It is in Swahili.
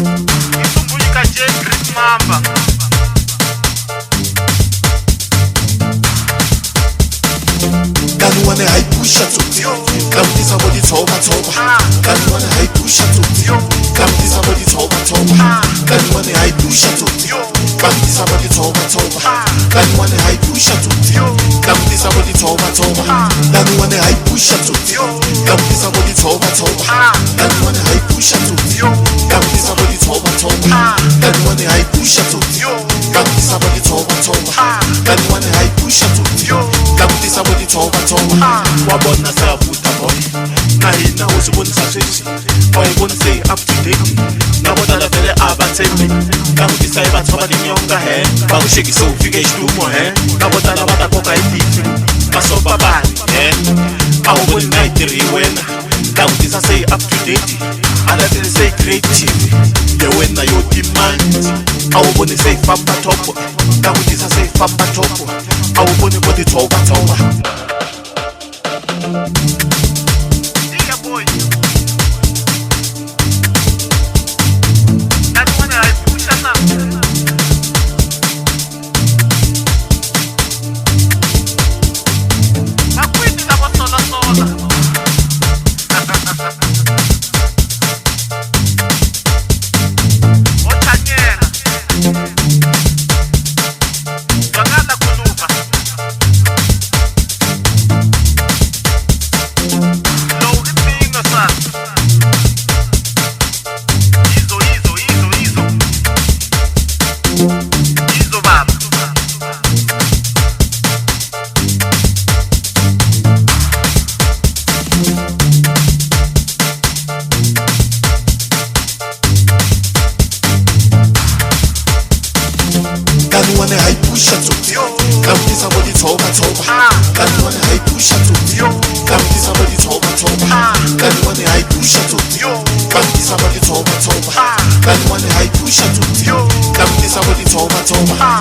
Itumbulika J Great Mamba. Kani wane haipusha tuti Kamtisa bodi toba toba Kani wane haipusha tuti Kamtisa bodi toba toba Kani wane haipusha tuti Kamtisa bodi toba toba Kani wane haipusha tuti Kamtisa bodi toba toba Kani wane haipusha tuti Kamtisa bodi toba toba Kani wane haipusha tuti Kamtisa bodi toba toba Kani wane haipusha tuti Kamtisa bodi toba toba Kani wane haipusha tuti Kamtisa bodi toba toba Wabona sabuta boy Nahina uzibonisa swesi Wayibonise up to date Nabodala vele abathembe Kamtisa ibathoba linyonga he Bakushekise ufike ishlumo he Nabodala batakoka itithi Basoba bani he Awuboni nayitiri wena Kamtisa say up to date Alatele say creative Yewena yo demand Awuboni say famba topo Kamtisa say famba topo Awuboni bodi toba toba Yeah, boy. That's when I push us up. Ma quindi la sola sola. Ottaniera. Guarda Coluba. Kani wane haipusha tuti Kamtisa bodi toba toba Kani wane haipusha tuti Kamtisa bodi toba toba Kani wane haipusha tuti Kamtisa bodi toba toba Kani wane haipusha tuti Kamtisa bodi toba toba